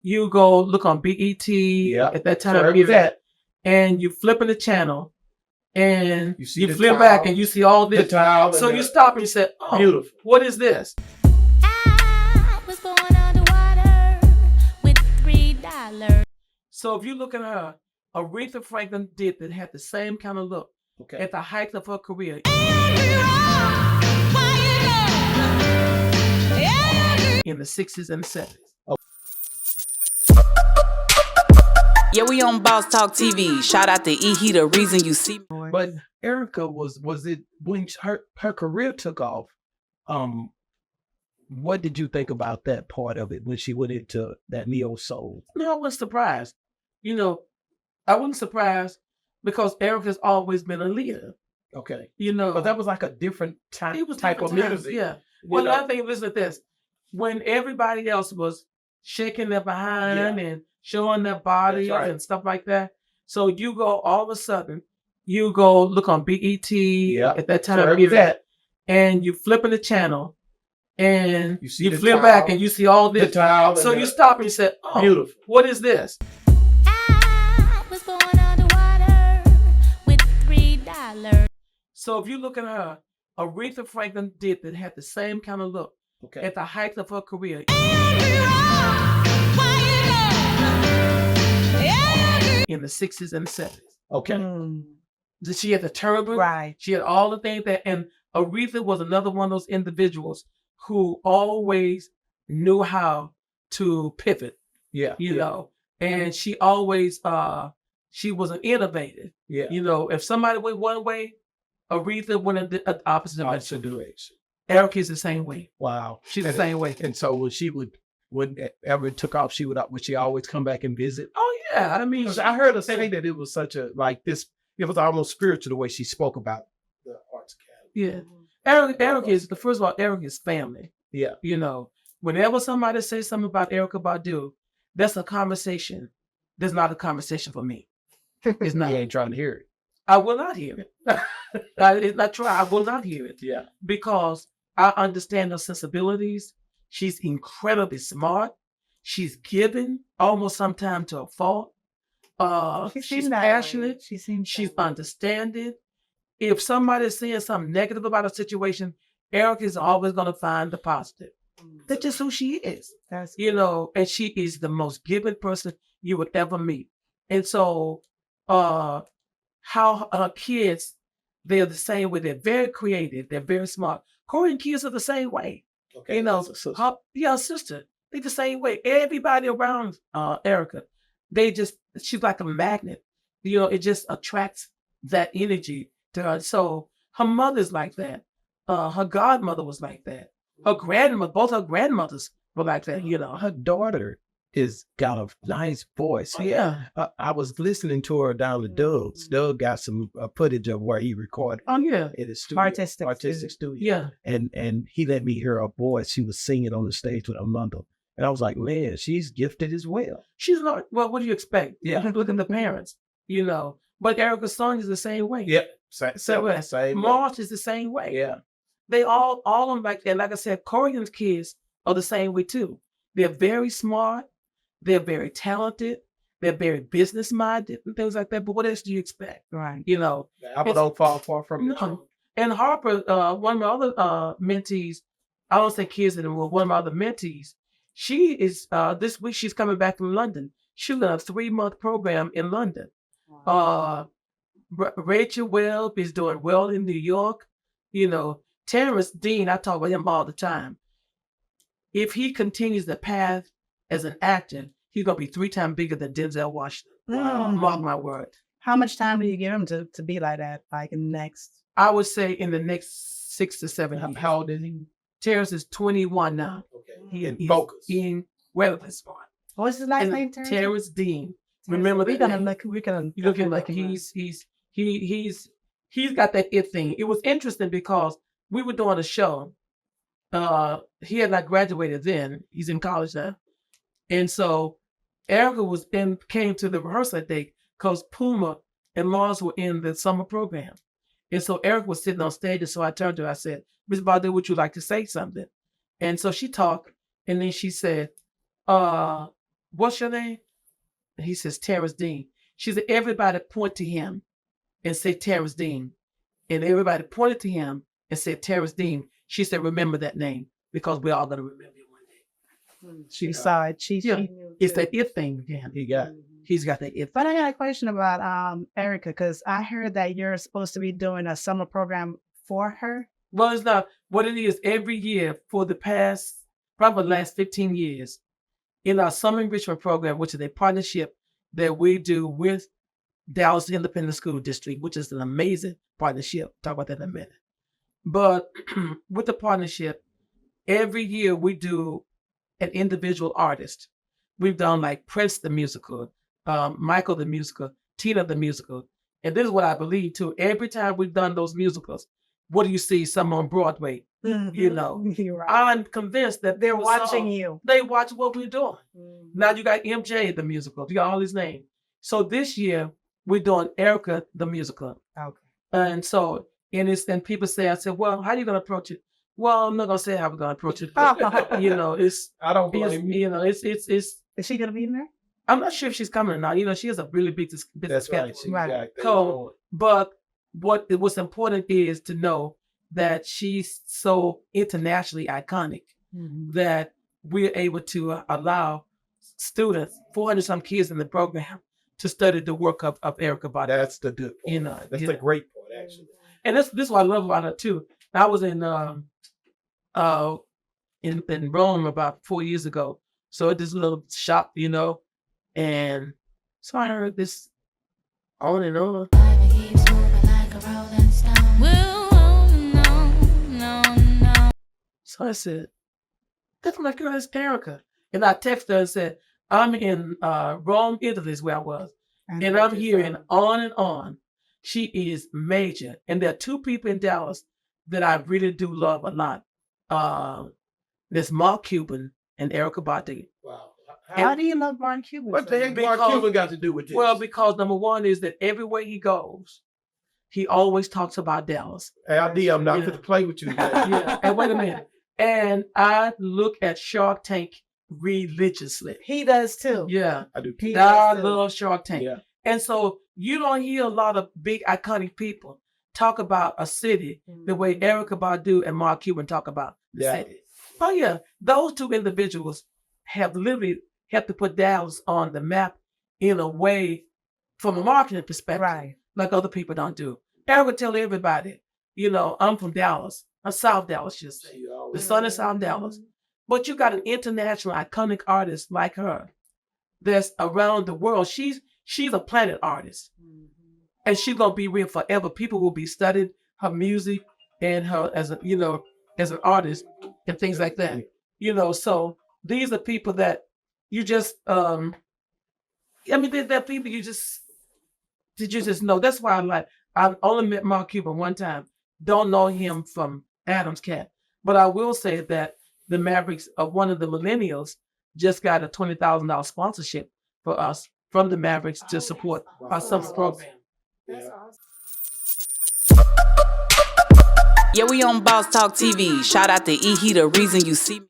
you go look on BET at that time, and you flip in the channel, and you flip back and you see all this. So you stop and you say, "Oh, beautiful! What is this?" I was born underwater with $3. So if you look at her, Aretha Franklin did that, had the same kind of look at the height of her career. In the 60s and 70s. Yeah, we on Boss Talk TV. Shout out to E. He the reason you see. But Erykah was it when her career took off? What did you think about that part of it when she went into that neo soul? No, I wasn't surprised. I wasn't surprised because Erykah's always been a leader. Okay. But that was like a different type of music. Yeah. Well, another thing, listen to this. When everybody else was shaking their behind and showing their body and stuff like that. So you go, all of a sudden, you go look on BET at that time, and you flip in the channel, and you flip back and you see all this. So you stop and you say, "Oh, beautiful! What is this?" I was born underwater with $3. So if you look at her, Aretha Franklin did that, had the same kind of look at the height of her career. In the 60s and 70s. Okay. She had the turban. Right. She had all the things and Aretha was another one of those individuals who always knew how to pivot. Yeah. And she always, she was an innovator. Yeah. If somebody went one way, Aretha went in the opposite direction. Erykah's the same way. Wow. She's the same way. And so whenever it took off, would she always come back and visit? Oh yeah. I mean, I heard her say that it was such a it was almost spiritual the way she spoke about the Arts Academy. Yeah. Erykah is first of all, Erykah is family. Yeah. Whenever somebody says something about Erykah Badu, that's a conversation. That's not a conversation for me. It's not. You ain't trying to hear it. I will not hear it. It's not true. I will not hear it. Yeah. Because I understand her sensibilities. She's incredibly smart. She's given almost sometimes to a fault. She's passionate. She's understanding. If somebody's saying something negative about a situation, Erykah is always going to find the positive. That's just who she is. And she is the most giving person you would ever meet. And so, how kids, they're the same way. They're very creative. They're very smart. Korean kids are the same way. Okay. Sister. They're the same way. Everybody around Erykah, she's like a magnet. It just attracts that energy to her. So her mother's like that. Her godmother was like that. Both her grandmothers were like that. Her daughter got a nice voice. Yeah. I was listening to her down at Doug's. Doug got some footage of where he recorded. Oh yeah. In his studio. Artistic studio. Yeah. And he let me hear her voice. She was singing on the stage with her mother. And I was like, man, she's gifted as well. She's not, well, what do you expect? Yeah. Look at the parents, But Erykah's song is the same way. Yep. Same March is the same way. Yeah. They all of them like that. Like I said, Korean kids are the same way too. They're very smart. They're very talented. They're very business minded and things like that. But what else do you expect? Right. Apple don't fall far from it. No. And Harper, one of my other mentees, I don't say kids anymore, one of my other mentees, she is, this week she's coming back from London. She's in a 3-month program in London. Wow. Rachel Webb is doing well in New York. Terrence Dean, I talk about him all the time. If he continues the path as an actor, he's going to be 3 times bigger than Denzel Washington. Mark my word. How much time do you give him to be like that? Like in the next? I would say in the next 6 to 7 years. How old is he? Terrence is 21 now. Okay. He's focused. Being relevant smart. What's his last name? Terrence Dean. Remember that? We're gonna look like he's got that it thing. It was interesting because we were doing a show. He had not graduated then. He's in college now. And so Erykah came to the rehearsal that day because Puma and Mars were in the summer program. And so Erykah was sitting on stage, and so I turned to her, I said, "Ms. Badu, would you like to say something?" And so she talked, and then she said, what's your name? And he says, Terrence Dean. She said, everybody point to him and say Terrence Dean. And everybody pointed to him and said Terrence Dean. She said, remember that name because we're all going to remember you one day. She saw it. She knew it's too. that it thing again. He's got that it. But I got a question about Erykah, because I heard that you're supposed to be doing a summer program for her. Well, it's not what it is. Every year for the past, probably the last 15 years, in our summer enrichment program, which is a partnership that we do with Dallas Independent School District, which is an amazing partnership. Talk about that in a minute. But with the partnership, every year we do an individual artist. We've done like Prince the musical, Michael the musical, Tina the musical. And this is what I believe too. Every time we've done those musicals, what do you see? Some on Broadway. You know, Right. I'm convinced that They're watching you. They watch what we're doing. Now you got MJ the musical. You got all his names. So this year we're doing Erykah the musical. Okay. And so, and people say, I said, well, how are you going to approach it? Well, I'm not going to say how we're going to approach it. You know, I don't blame you. You know, it's. Is she gonna be in there? I'm not sure if she's coming or not. You know, she has a really big That's right. schedule. Right. So, but what's important is to know that she's so internationally iconic that we're able to allow students, 400 some kids in the program, to study the work of Erykah Badu. That's the good point. You know, That's the great point, actually. and this is what I love about her too. I was in Rome about 4 years ago, so at this little shop, you know, and so I heard this on and on. So I said, that's my girl, that's Erykah. And I texted her and said, I'm in Rome, Italy is where I was. And I'm hearing on and on. She is major. And there are two people in Dallas that I really do love a lot. There's Mark Cuban and Erykah Badu. Wow. How do you love Mark Cuban? What the heck Mark Cuban got to do with this? Well, because number one is that everywhere he goes, he always talks about Dallas. Hey, I'm not going to play with you. Yeah. And wait a minute. And I look at Shark Tank religiously. He does too. Yeah. I do. I love Shark Tank. Yeah. And so you don't hear a lot of big iconic people talk about a city the way Erykah Badu and Mark Cuban talk about the city. Oh yeah, those two individuals have literally had to put Dallas on the map in a way from a marketing perspective, Right. like other people don't do. Erykah tell everybody, you know, I'm from Dallas. I'm South Dallas, just say. The son is South Dallas. But you got an international iconic artist like her that's around the world. She's a planet artist. And she's gonna be real forever. People will be studying her music and her as an artist and things like that. You know, so these are people that you just they're people you just know. That's why I've only met Mark Cuban one time. Don't know him from Adam's Cat. But I will say that the Mavericks of one of the millennials just got a $20,000 sponsorship for us from the Mavericks to support our summer program. Yeah, we on Boss Talk TV. Shout out to E. He, the reason you see me.